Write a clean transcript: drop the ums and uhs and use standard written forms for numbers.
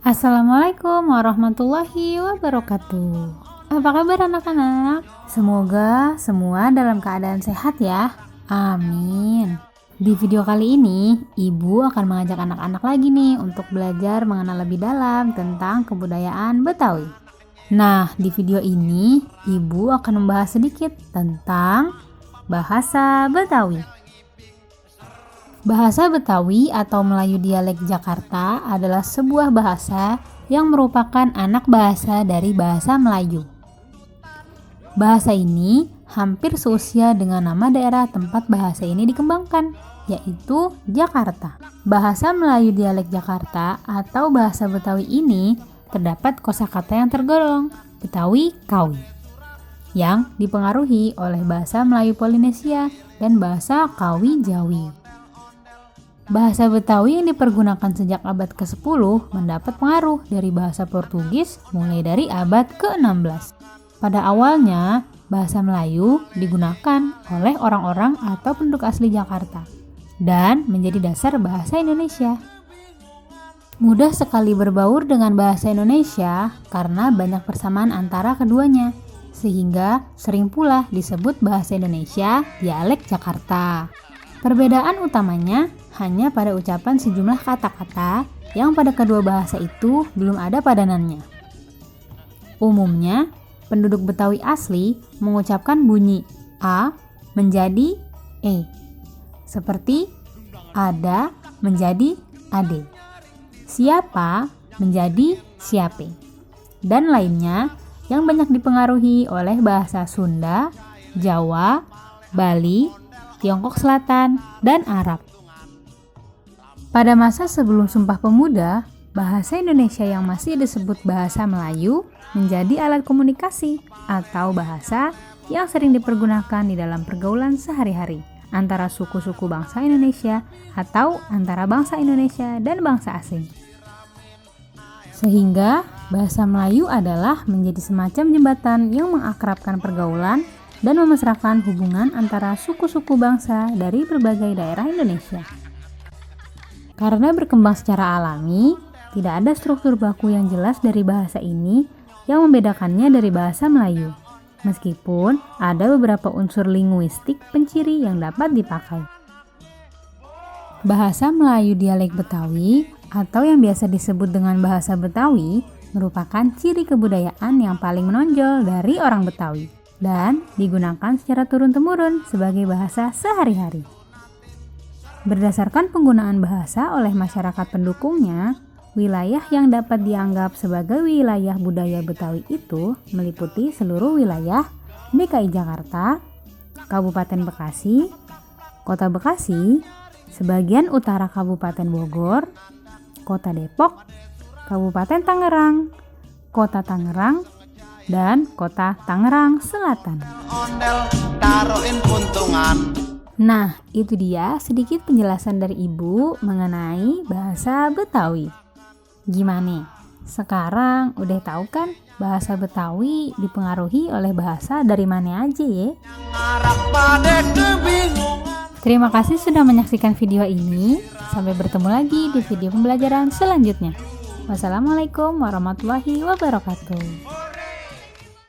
Assalamualaikum warahmatullahi wabarakatuh. Apa kabar anak-anak? Semoga semua dalam keadaan sehat ya. Amin. Di video kali ini, Ibu akan mengajak anak-anak lagi nih untuk belajar mengenal lebih dalam tentang kebudayaan Betawi. Nah, di video ini, Ibu akan membahas sedikit tentang bahasa Betawi. Bahasa Betawi atau Melayu dialek Jakarta adalah sebuah bahasa yang merupakan anak bahasa dari bahasa Melayu. Bahasa ini hampir seusia dengan nama daerah tempat bahasa ini dikembangkan, yaitu Jakarta. Bahasa Melayu dialek Jakarta atau bahasa Betawi ini terdapat kosakata yang tergolong Betawi Kawi, yang dipengaruhi oleh bahasa Melayu Polinesia dan bahasa Kawi Jawi. Bahasa Betawi yang dipergunakan sejak abad ke-10 mendapat pengaruh dari bahasa Portugis mulai dari abad ke-16. Pada awalnya, bahasa Melayu digunakan oleh orang-orang atau penduduk asli Jakarta dan menjadi dasar bahasa Indonesia. Mudah sekali berbaur dengan bahasa Indonesia karena banyak persamaan antara keduanya, sehingga sering pula disebut bahasa Indonesia dialek Jakarta. Perbedaan utamanya hanya pada ucapan sejumlah kata-kata yang pada kedua bahasa itu belum ada padanannya. Umumnya, penduduk Betawi asli mengucapkan bunyi A menjadi E, seperti ada menjadi ade, siapa menjadi siape, dan lainnya yang banyak dipengaruhi oleh bahasa Sunda, Jawa, Bali, Tiongkok Selatan, dan Arab. Pada masa sebelum Sumpah Pemuda, bahasa Indonesia yang masih disebut bahasa Melayu menjadi alat komunikasi atau bahasa yang sering dipergunakan di dalam pergaulan sehari-hari antara suku-suku bangsa Indonesia atau antara bangsa Indonesia dan bangsa asing. Sehingga bahasa Melayu adalah menjadi semacam jembatan yang mengakrabkan pergaulan dan memesrakan hubungan antara suku-suku bangsa dari berbagai daerah Indonesia. Karena berkembang secara alami, tidak ada struktur baku yang jelas dari bahasa ini yang membedakannya dari bahasa Melayu. Meskipun ada beberapa unsur linguistik penciri yang dapat dipakai. Bahasa Melayu dialek Betawi atau yang biasa disebut dengan bahasa Betawi merupakan ciri kebudayaan yang paling menonjol dari orang Betawi dan digunakan secara turun-temurun sebagai bahasa sehari-hari. Berdasarkan penggunaan bahasa oleh masyarakat pendukungnya, wilayah yang dapat dianggap sebagai wilayah budaya Betawi itu meliputi seluruh wilayah DKI Jakarta, Kabupaten Bekasi, Kota Bekasi, sebagian utara Kabupaten Bogor, Kota Depok, Kabupaten Tangerang, Kota Tangerang, dan Kota Tangerang Selatan. Nah, itu dia sedikit penjelasan dari Ibu mengenai bahasa Betawi. Gimana? Sekarang udah tahu kan bahasa Betawi dipengaruhi oleh bahasa dari mana aja ya? Terima kasih sudah menyaksikan video ini. Sampai bertemu lagi di video pembelajaran selanjutnya. Wassalamualaikum warahmatullahi wabarakatuh.